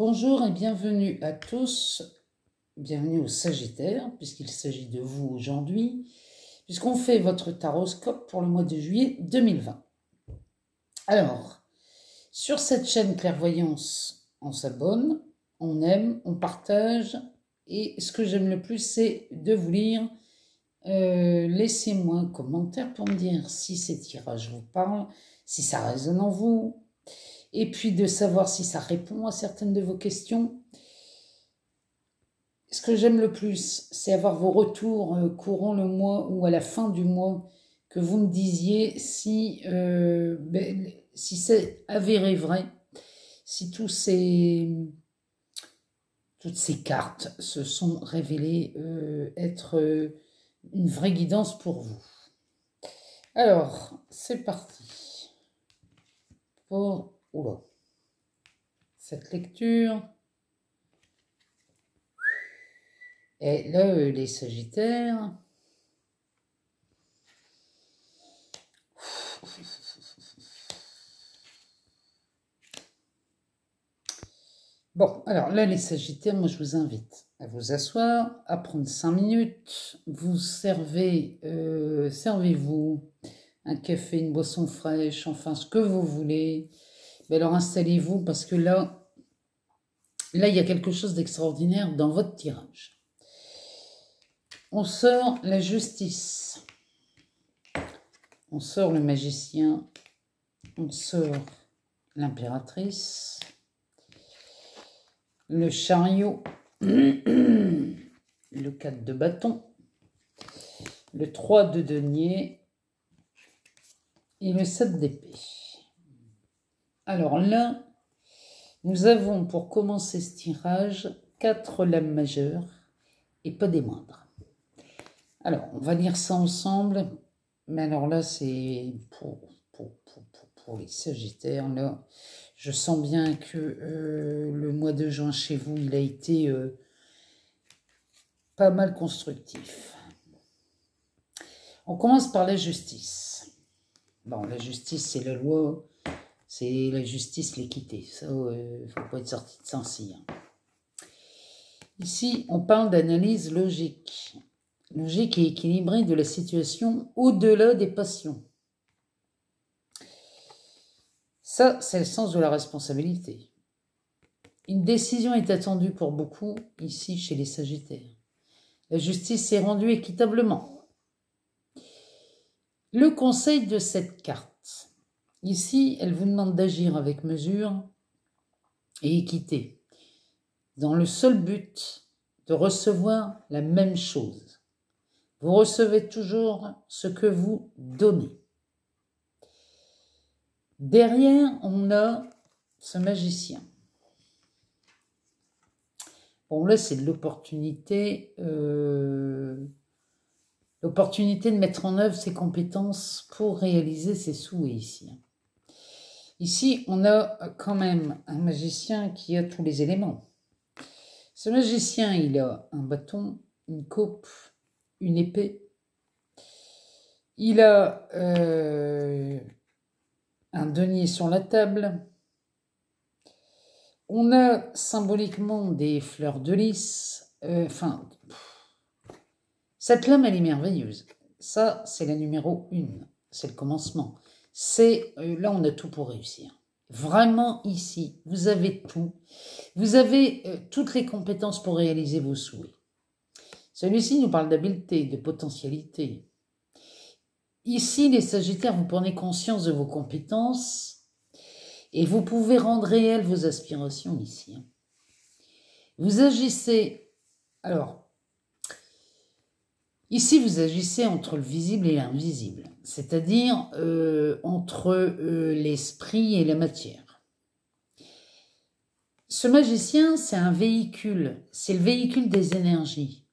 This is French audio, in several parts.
Bonjour et bienvenue à tous, bienvenue au Sagittaire, puisqu'il s'agit de vous aujourd'hui, puisqu'on fait votre taroscope pour le mois de juillet 2020. Alors, sur cette chaîne Clairvoyance, on s'abonne, on aime, on partage, et ce que j'aime le plus, c'est de vous lire. Laissez-moi un commentaire pour me dire si ces tirages vous parlent, si ça résonne en vous, et puis de savoir si ça répond à certaines de vos questions. Ce que j'aime le plus, c'est avoir vos retours courant le mois ou à la fin du mois, que vous me disiez si c'est avéré vrai, si toutes ces cartes se sont révélées être une vraie guidance pour vous. Alors, c'est parti pour cette lecture. Et là, les Sagittaires. Bon, alors là, les Sagittaires, moi, je vous invite à vous asseoir, à prendre 5 minutes. Vous servez-vous un café, une boisson fraîche, enfin, ce que vous voulez. Mais alors, installez-vous parce que là, il y a quelque chose d'extraordinaire dans votre tirage. On sort la justice, on sort le magicien, on sort l'impératrice, le chariot, le 4 de bâton, le 3 de denier et le 7 d'épée. Alors là, nous avons pour commencer ce tirage 4 lames majeures et pas des moindres. Alors, on va lire ça ensemble, mais alors là, c'est pour les Sagittaires. Là, je sens bien que le mois de juin chez vous, il a été pas mal constructif. On commence par la justice. Bon, la justice, c'est la loi, c'est la justice, l'équité. Ça, faut pas être sorti de Saint-Cyr. Ici, on parle d'analyse logique. Logique et équilibrée de la situation au-delà des passions. Ça, c'est le sens de la responsabilité. Une décision est attendue pour beaucoup, ici, chez les Sagittaires. La justice est rendue équitablement. Le conseil de cette carte. Ici, elle vous demande d'agir avec mesure et équité, dans le seul but de recevoir la même chose. Vous recevez toujours ce que vous donnez. Derrière, on a ce magicien. Bon, là, c'est de l'opportunité. L'opportunité de mettre en œuvre ses compétences pour réaliser ses souhaits ici. Ici, on a quand même un magicien qui a tous les éléments. Ce magicien, il a un bâton, une coupe, une épée. Il a un denier sur la table. On a symboliquement des fleurs de lys. Cette lame, elle est merveilleuse. Ça, c'est la numéro 1. C'est le commencement. Là, on a tout pour réussir. Vraiment, ici, vous avez tout. Vous avez toutes les compétences pour réaliser vos souhaits. Celui-ci nous parle d'habileté, de potentialité. Ici, les Sagittaires, vous prenez conscience de vos compétences et vous pouvez rendre réelles vos aspirations ici. Vous agissez, alors, ici, vous agissez entre le visible et l'invisible, c'est-à-dire entre l'esprit et la matière. Ce magicien, c'est un véhicule, c'est le véhicule des énergies.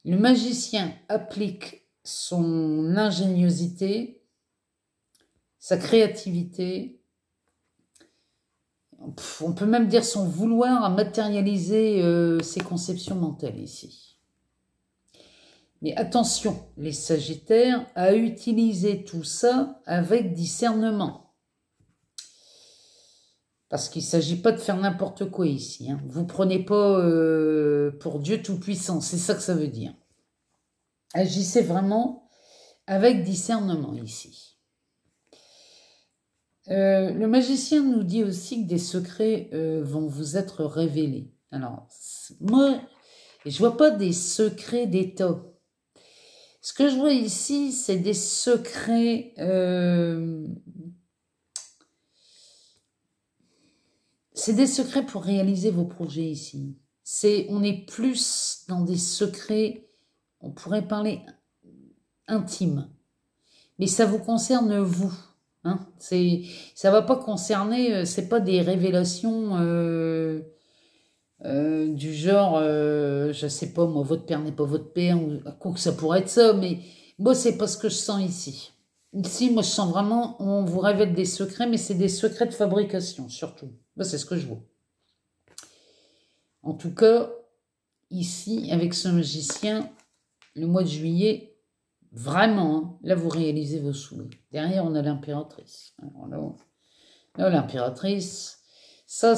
Le magicien applique son ingéniosité, sa créativité, on peut même dire son vouloir à matérialiser ses conceptions mentales ici. Mais attention, les Sagittaires, à utiliser tout ça avec discernement. Parce qu'il ne s'agit pas de faire n'importe quoi ici. Hein. Vous ne prenez pas pour Dieu Tout-Puissant. C'est ça que ça veut dire. Agissez vraiment avec discernement ici. Le magicien nous dit aussi que des secrets vont vous être révélés. Alors, moi, je vois pas des secrets d'État. Ce que je vois ici, c'est des secrets... c'est des secrets pour réaliser vos projets ici. On est plus dans des secrets, on pourrait parler intimes. Mais ça vous concerne vous. Hein, ça va pas concerner, c'est pas des révélations du genre, je sais pas, moi, votre père n'est pas votre père, ou quoi que ça pourrait être ça, mais moi, c'est pas ce que je sens ici. Ici, moi, je sens vraiment, on vous révèle des secrets, mais c'est des secrets de fabrication, surtout. Moi, c'est ce que je vois. En tout cas, ici, avec ce magicien, le mois de juillet, vraiment, hein, là, vous réalisez vos souhaits. Derrière, on a l'impératrice. Là, l'impératrice, ça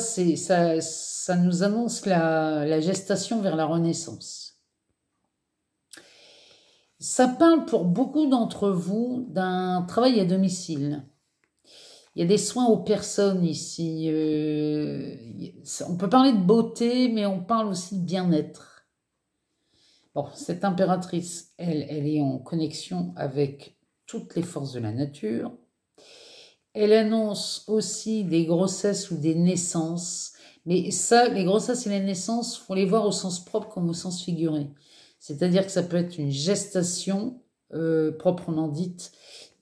nous annonce la gestation vers la Renaissance. Ça parle pour beaucoup d'entre vous d'un travail à domicile. Il y a des soins aux personnes ici. On peut parler de beauté, mais on parle aussi de bien-être. Bon, cette impératrice, elle est en connexion avec toutes les forces de la nature. Elle annonce aussi des grossesses ou des naissances. Mais ça, les grossesses et les naissances, il faut les voir au sens propre comme au sens figuré. C'est-à-dire que ça peut être une gestation proprement dite,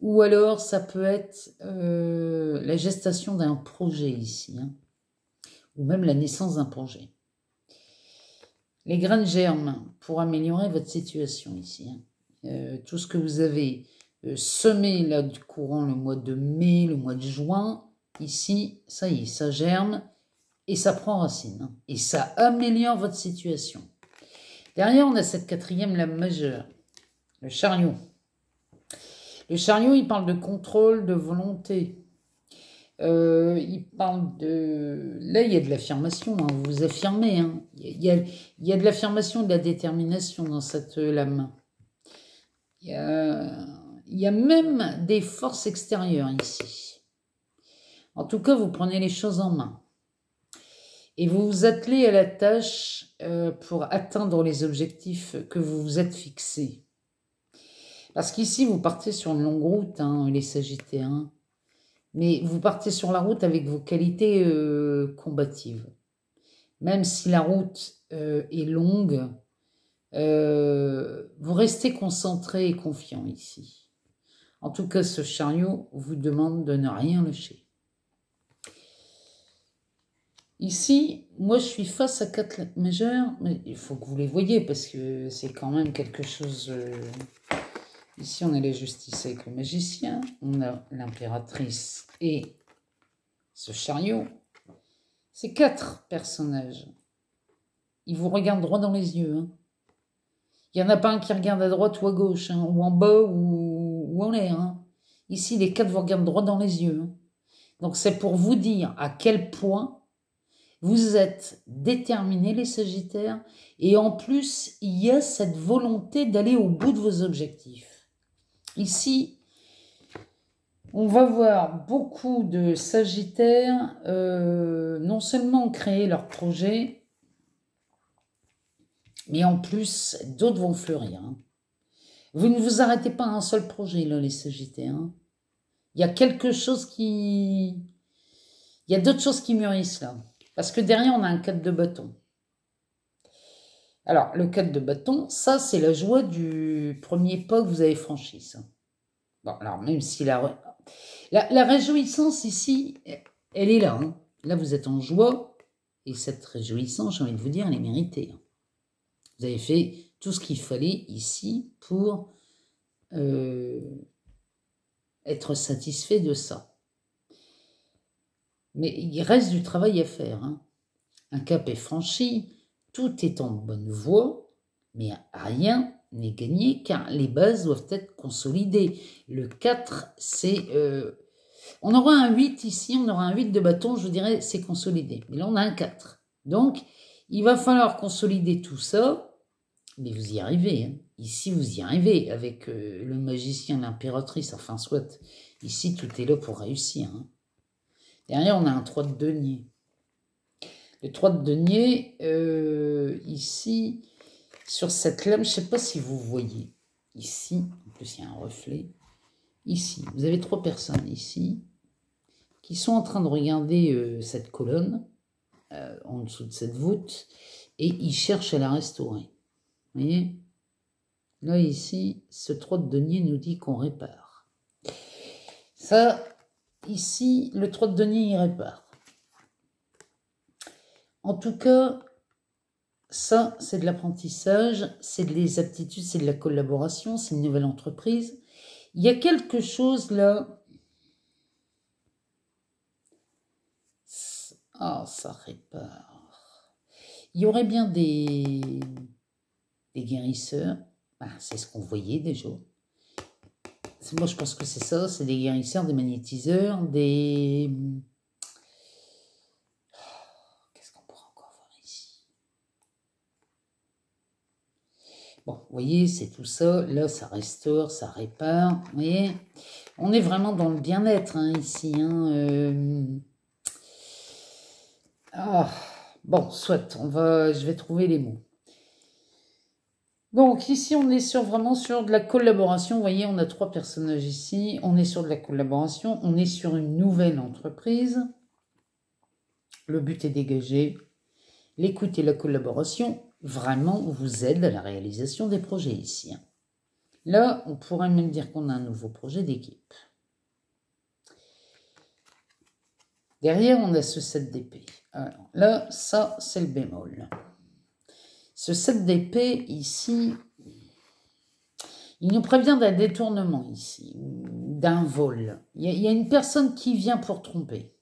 ou alors ça peut être la gestation d'un projet ici, hein, ou même la naissance d'un projet. Les graines germent pour améliorer votre situation ici. Hein. Tout ce que vous avez semé là du courant le mois de mai, le mois de juin, ici, ça y est, ça germe et ça prend racine. Hein, et ça améliore votre situation. Derrière, on a cette quatrième lame majeure, le chariot. Le chariot, il parle de contrôle, de volonté. Il parle de... Là, il y a de l'affirmation, hein, vous vous affirmez. Hein. Il y a de l'affirmation, de la détermination dans cette lame. Il y a même des forces extérieures ici. En tout cas, vous prenez les choses en main. Et vous vous attelez à la tâche pour atteindre les objectifs que vous vous êtes fixés. Parce qu'ici, vous partez sur une longue route, hein, les Sagittaires. Mais vous partez sur la route avec vos qualités combatives. Même si la route est longue, vous restez concentré et confiant ici. En tout cas, ce chariot vous demande de ne rien lâcher. Ici, moi, je suis face à 4 lettres majeures, mais il faut que vous les voyez parce que c'est quand même quelque chose... Ici, on a la justice avec le magicien, on a l'impératrice et ce chariot. Ces 4 personnages, ils vous regardent droit dans les yeux. Hein. Il n'y en a pas un qui regarde à droite ou à gauche, hein, ou en bas ou en l'air. Hein. Ici, les 4 vous regardent droit dans les yeux. Hein. Donc, c'est pour vous dire à quel point vous êtes déterminés, les Sagittaires, et en plus, il y a cette volonté d'aller au bout de vos objectifs. Ici, on va voir beaucoup de Sagittaires non seulement créer leur projet, mais en plus, d'autres vont fleurir. Hein. Vous ne vous arrêtez pas à un seul projet, là, les Sagittaires. Hein. Il y a quelque chose qui... Il y a d'autres choses qui mûrissent, là. Parce que derrière, on a un 4 de bâton. Alors, le 4 de bâton, ça, c'est la joie du premier pas que vous avez franchi, ça. Bon, alors, même si la réjouissance, ici, elle est là. Hein. Là, vous êtes en joie. Et cette réjouissance, j'ai envie de vous dire, elle est méritée. Hein. Vous avez fait tout ce qu'il fallait ici pour être satisfait de ça. Mais il reste du travail à faire. Hein. Un cap est franchi, tout est en bonne voie, mais rien n'est gagné car les bases doivent être consolidées. Le 4, c'est On aura un 8 ici, on aura un 8 de bâton, je dirais, c'est consolidé. Mais là, on a un 4. Donc, il va falloir consolider tout ça, mais vous y arrivez. Hein. Ici, vous y arrivez avec le magicien, l'impératrice, enfin, soit. Ici, tout est là pour réussir. Hein. Derrière, on a un 3 de denier. Le 3 de denier, ici, sur cette lame, je ne sais pas si vous voyez. Ici, en plus, il y a un reflet. Ici, vous avez 3 personnes ici qui sont en train de regarder cette colonne en dessous de cette voûte et ils cherchent à la restaurer. Vous voyez? Là, ici, ce 3 de denier nous dit qu'on répare. Ça, ici, le 3 de denier, il répare. En tout cas, ça, c'est de l'apprentissage, c'est des aptitudes, c'est de la collaboration, c'est une nouvelle entreprise. Il y a quelque chose là. Ah, ça répare. Il y aurait bien des guérisseurs. Ah, c'est ce qu'on voyait déjà. Moi, je pense que c'est ça. C'est des guérisseurs, des magnétiseurs, des... Qu'est-ce qu'on pourrait encore voir ici? Bon, vous voyez, c'est tout ça. Là, ça restaure, ça répare. Vous voyez? On est vraiment dans le bien-être hein, ici. Hein, Ah, bon, soit, je vais trouver les mots. Donc ici, on est vraiment sur de la collaboration. Vous voyez, on a 3 personnages ici. On est sur de la collaboration. On est sur une nouvelle entreprise. Le but est dégagé. L'écoute et la collaboration, vraiment, vous aident à la réalisation des projets ici. Là, on pourrait même dire qu'on a un nouveau projet d'équipe. Derrière, on a ce 7 d'épée. Alors, là, ça, c'est le bémol. Ce 7 d'épée, ici, il nous prévient d'un détournement ici, d'un vol. Il y a une personne qui vient pour tromper.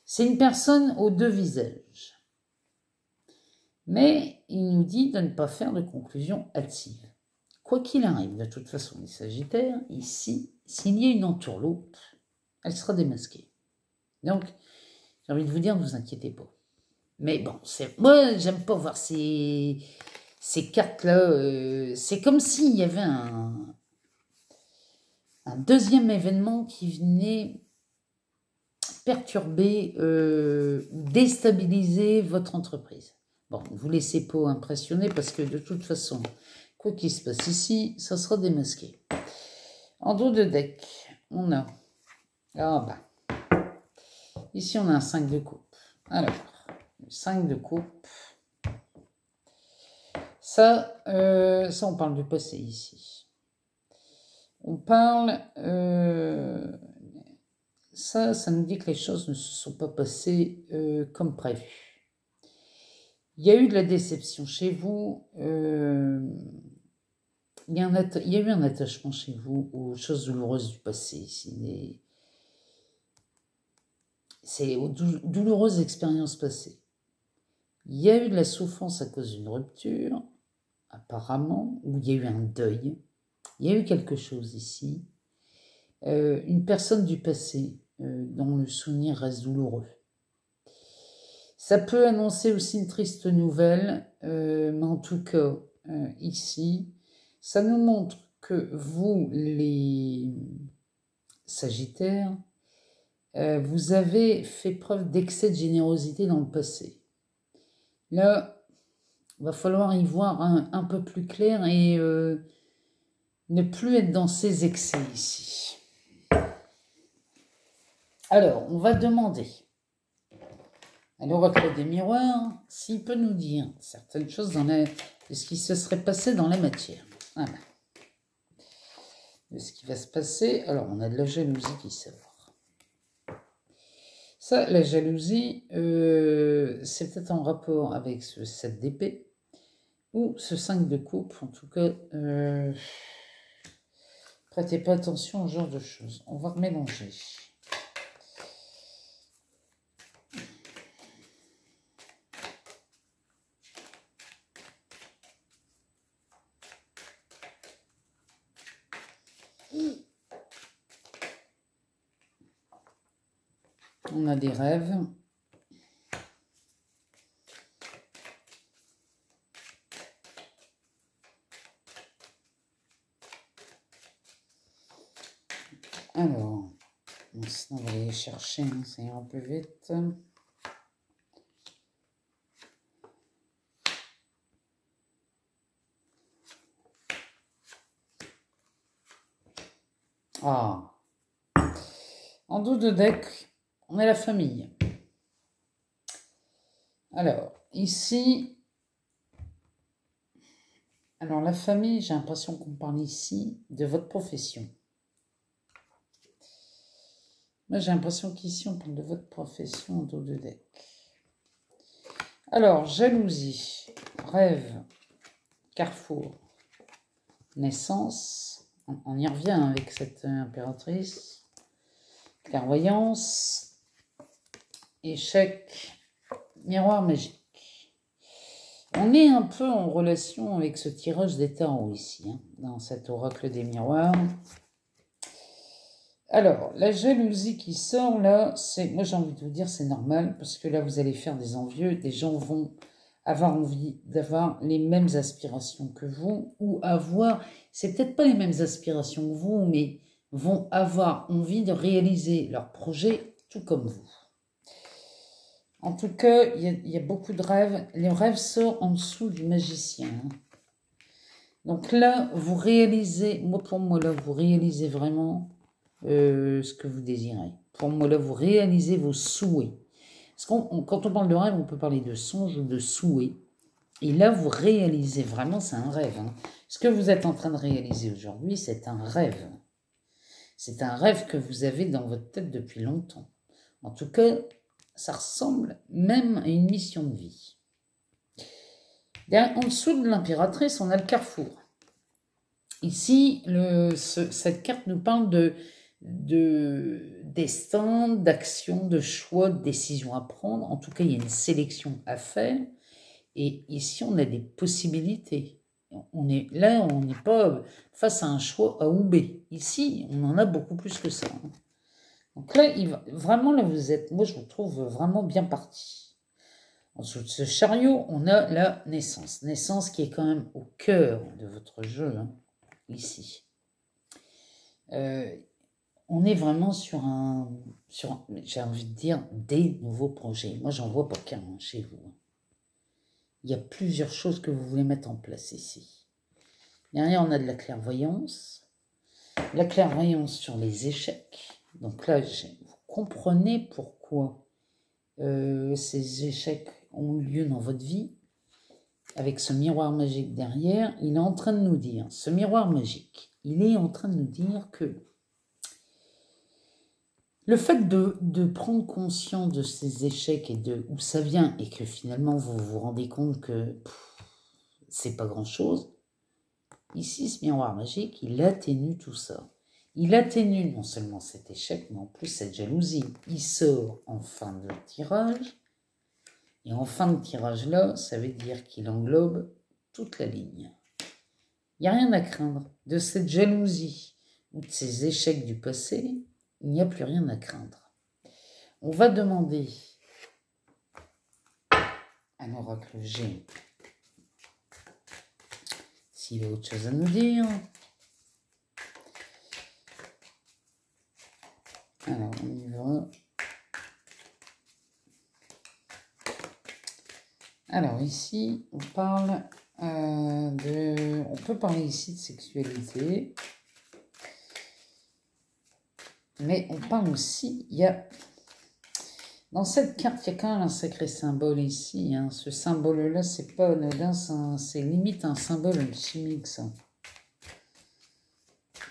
C'est une personne aux 2 visages. Mais il nous dit de ne pas faire de conclusion hâtive. Quoi qu'il arrive, de toute façon, les Sagittaires, ici, s'il y a une entourloupe, elle sera démasquée. Donc, j'ai envie de vous dire, ne vous inquiétez pas. Mais bon, moi, j'aime pas voir ces cartes-là. C'est comme s'il y avait un deuxième événement qui venait perturber, déstabiliser votre entreprise. Bon, ne vous laissez pas impressionner parce que de toute façon, quoi qu'il se passe ici, ça sera démasqué. En dos de deck, on a... Ah bah. Ici, on a un 5 de coupe. Alors, le 5 de coupe. Ça, on parle du passé ici. On parle... ça nous dit que les choses ne se sont pas passées comme prévu. Il y a eu de la déception chez vous. Il y a eu un attachement chez vous aux choses douloureuses du passé ici. C'est aux douloureuses expériences passées. Il y a eu de la souffrance à cause d'une rupture, apparemment, ou il y a eu un deuil. Il y a eu quelque chose ici. Une personne du passé dont le souvenir reste douloureux. Ça peut annoncer aussi une triste nouvelle, mais en tout cas, ici, ça nous montre que vous, les Sagittaires, vous avez fait preuve d'excès de générosité dans le passé. Là, il va falloir y voir un peu plus clair et ne plus être dans ces excès ici. Alors, on va demander à l'oracle des miroirs s'il peut nous dire certaines choses de ce qui se serait passé dans la matière. Voilà. De ce qui va se passer. Alors, on a de la jalousie qui sort. Ça, la jalousie, c'est peut-être en rapport avec ce 7 d'épée ou ce 5 de coupe. En tout cas, prêtez pas attention au genre de choses. On va mélanger. On a des rêves. Alors, sinon on va aller les chercher, hein, ça ira plus vite. Ah, en dos de deck, on a la famille. Alors, ici, alors la famille, j'ai l'impression qu'on parle ici de votre profession. Moi, j'ai l'impression qu'ici, on parle de votre profession en dos de deck. Alors, jalousie, rêve, carrefour, naissance. On y revient avec cette impératrice. Clairvoyance, échec, miroir magique. On est un peu en relation avec ce tirage des tarots ici, hein, dans cet oracle des miroirs. Alors, la jalousie qui sort là, c'est, moi j'ai envie de vous dire, c'est normal, parce que là vous allez faire des envieux, des gens vont avoir envie d'avoir les mêmes aspirations que vous, ou avoir, c'est peut-être pas les mêmes aspirations que vous, mais vont avoir envie de réaliser leur projet tout comme vous. En tout cas, il y a beaucoup de rêves. Les rêves sortent en dessous du magicien. Donc là, vous réalisez, pour moi là, vous réalisez vraiment ce que vous désirez. Pour moi là, vous réalisez vos souhaits. Parce quand on parle de rêve, on peut parler de songe ou de souhait. Et là, vous réalisez vraiment, c'est un rêve. Hein. Ce que vous êtes en train de réaliser aujourd'hui, c'est un rêve. C'est un rêve que vous avez dans votre tête depuis longtemps. En tout cas, ça ressemble même à une mission de vie. En dessous de l'impératrice, on a le carrefour. Ici, cette carte nous parle de destin, d'action, de choix, de décision à prendre. En tout cas, il y a une sélection à faire. Et ici, on a des possibilités. On n'est pas face à un choix A ou B. Ici, on en a beaucoup plus que ça. Donc là, vraiment, là, vous êtes, moi, je vous trouve vraiment bien parti. En dessous de ce chariot, on a la naissance. Naissance qui est quand même au cœur de votre jeu, hein, ici. On est vraiment sur j'ai envie de dire, des nouveaux projets. Moi, j'en vois pas qu'un chez vous. Il y a plusieurs choses que vous voulez mettre en place ici. Derrière, on a de la clairvoyance. La clairvoyance sur les échecs. Donc là, vous comprenez pourquoi ces échecs ont lieu dans votre vie. Avec ce miroir magique derrière, il est en train de nous dire, ce miroir magique, il est en train de nous dire que le fait de prendre conscience de ces échecs et de où ça vient, et que finalement vous vous rendez compte que c'est pas grand-chose, ici, ce miroir magique, il atténue tout ça. Il atténue non seulement cet échec, mais en plus cette jalousie. Il sort en fin de tirage, et en fin de tirage là, ça veut dire qu'il englobe toute la ligne. Il n'y a rien à craindre de cette jalousie ou de ces échecs du passé. Il n'y a plus rien à craindre. On va demander à l'oracle G s'il a autre chose à nous dire. Alors, on y va. Alors, ici, on parle on peut parler ici de sexualité. Mais on parle aussi, dans cette carte, il y a quand même un sacré symbole ici. Hein. Ce symbole-là, c'est pas anodin, c'est limite un symbole alchimique, ça. On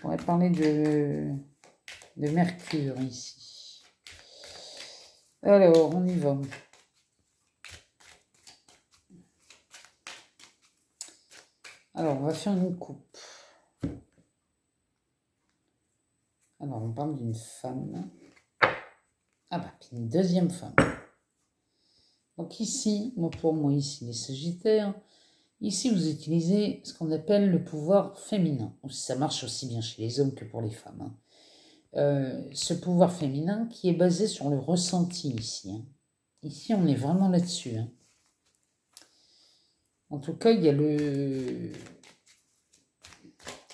pourrait parler de Mercure ici. Alors, on y va. Alors, on va faire une coupe. Alors, on parle d'une femme. Ah bah, puis une deuxième femme. Donc ici, pour moi, ici, les Sagittaires, ici, vous utilisez ce qu'on appelle le pouvoir féminin. Ça marche aussi bien chez les hommes que pour les femmes. ce pouvoir féminin qui est basé sur le ressenti ici. Hein. Ici, on est vraiment là-dessus. Hein. En tout cas, il y a le...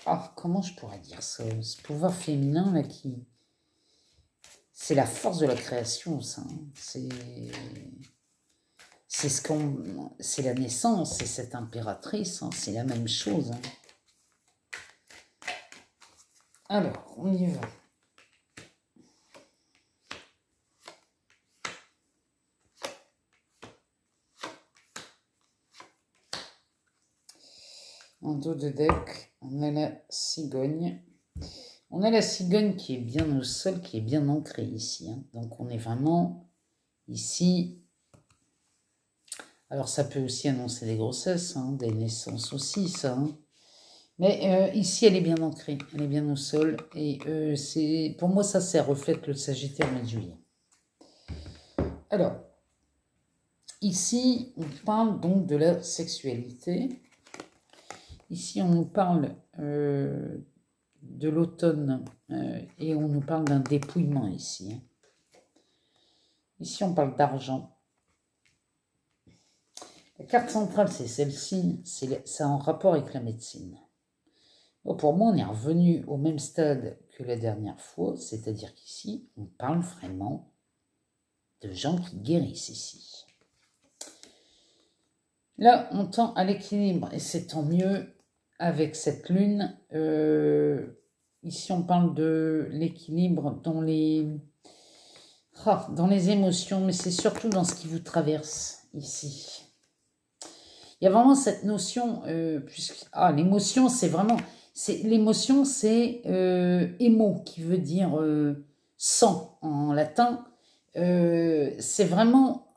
Ah, comment je pourrais dire ça? Ce pouvoir féminin, là, qui... C'est la force de la création, ça. Hein. C'est ce qu'on... C'est la naissance, c'est cette impératrice. Hein. C'est la même chose. Hein. Alors, on y va. En dos de deck, on a la cigogne. On a la cigogne qui est bien au sol, qui est bien ancrée ici. Hein. Donc on est vraiment ici. Alors ça peut aussi annoncer des grossesses, hein, des naissances aussi, ça. Hein. Mais ici, elle est bien ancrée, elle est bien au sol. Et pour moi, ça reflète le Sagittaire mois de juillet. Alors, ici, on parle donc de la sexualité. Ici, on nous parle de l'automne et on nous parle d'un dépouillement ici. Hein. Ici, on parle d'argent. La carte centrale, c'est celle-ci. C'est en rapport avec la médecine. Bon, pour moi, on est revenu au même stade que la dernière fois, c'est-à-dire qu'ici, on parle vraiment de gens qui guérissent ici. Là, on tend à l'équilibre et c'est tant mieux. Avec cette lune, ici on parle de l'équilibre dans les émotions, mais c'est surtout dans ce qui vous traverse ici. Il y a vraiment cette notion, l'émotion c'est vraiment, l'émotion c'est émo qui veut dire sang en latin, c'est vraiment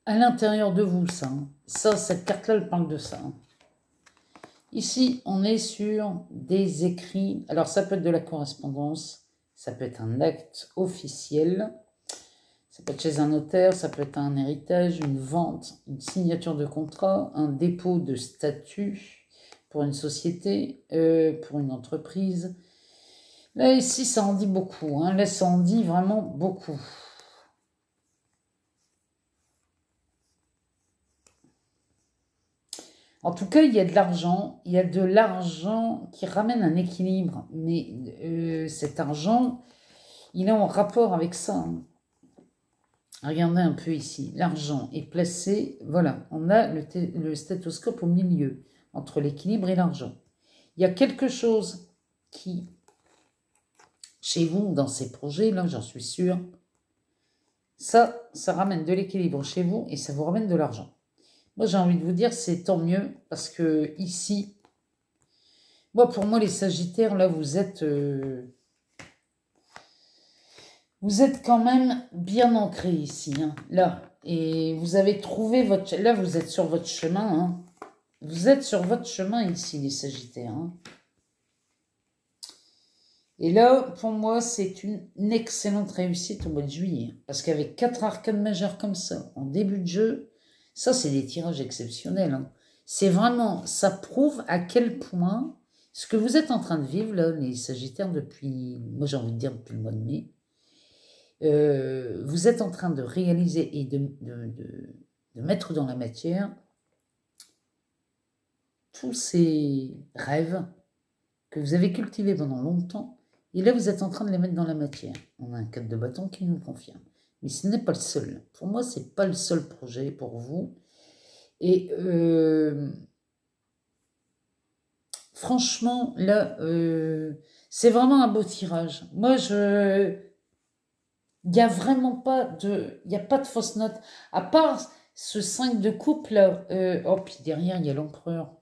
à l'intérieur de vous ça. Hein. Ça, cette carte-là, elle parle de ça. Hein. Ici, on est sur des écrits. Alors, ça peut être de la correspondance, ça peut être un acte officiel, ça peut être chez un notaire, ça peut être un héritage, une vente, une signature de contrat, un dépôt de statut pour une société, pour une entreprise. Là, ici, ça en dit beaucoup. Hein. Là, ça en dit vraiment beaucoup. En tout cas, il y a de l'argent qui ramène un équilibre, mais cet argent, il est en rapport avec ça. Hein. Regardez un peu ici, l'argent est placé, voilà, on a le stéthoscope au milieu, entre l'équilibre et l'argent. Il y a quelque chose qui, chez vous, dans ces projets, là, j'en suis sûre, ça ramène de l'équilibre chez vous et ça vous ramène de l'argent. Moi, j'ai envie de vous dire, c'est tant mieux, parce que ici, pour moi, les Sagittaires, là, vous êtes quand même bien ancrés ici, hein, là. Et vous avez trouvé votre... Là, vous êtes sur votre chemin, hein. Vous êtes sur votre chemin ici, les Sagittaires. Hein. Et là, pour moi, c'est une excellente réussite au mois de juillet. Parce qu'avec 4 arcanes majeures comme ça, en début de jeu... Ça, c'est des tirages exceptionnels. Hein. C'est vraiment, ça prouve à quel point ce que vous êtes en train de vivre, là, les Sagittaires, depuis, moi j'ai envie de dire depuis le mois de mai, vous êtes en train de réaliser et de mettre dans la matière tous ces rêves que vous avez cultivés pendant longtemps. Et là, vous êtes en train de les mettre dans la matière. On a un 4 de bâton qui nous le confirme. Mais ce n'est pas le seul. Pour moi, ce n'est pas le seul projet pour vous. Et franchement, là, c'est vraiment un beau tirage. Moi, il n'y a vraiment pas de... Il n'y a pas de fausse note. À part ce 5 de coupe, là. Puis derrière, il y a l'empereur.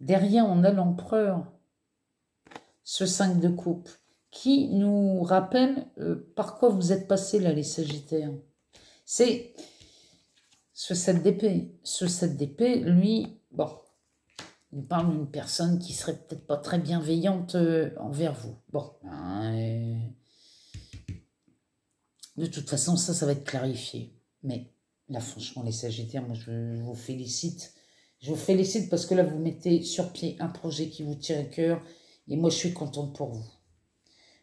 Derrière, on a l'empereur. Ce 5 de coupe. Qui nous rappelle par quoi vous êtes passés, là, les Sagittaires. C'est ce 7 d'épée. Ce 7 d'épée, lui, bon, il parle d'une personne qui serait peut-être pas très bienveillante envers vous. Bon, de toute façon, ça va être clarifié. Mais là, franchement, les Sagittaires, moi, je vous félicite. Je vous félicite parce que là, vous mettez sur pied un projet qui vous tient à cœur. Et moi, je suis contente pour vous.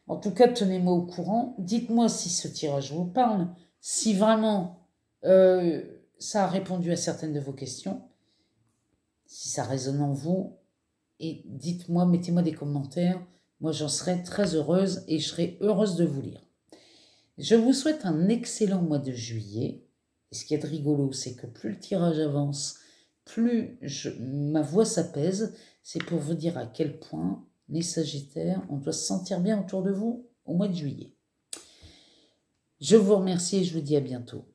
En tout cas, tenez-moi au courant. Dites-moi si ce tirage vous parle, si vraiment ça a répondu à certaines de vos questions, si ça résonne en vous. Et dites-moi, mettez-moi des commentaires. Moi, j'en serai très heureuse et je serai heureuse de vous lire. Je vous souhaite un excellent mois de juillet. Et ce qui est rigolo, c'est que plus le tirage avance, plus ma voix s'apaise. C'est pour vous dire à quel point, les Sagittaires, on doit se sentir bien autour de vous au mois de juillet. Je vous remercie et je vous dis à bientôt.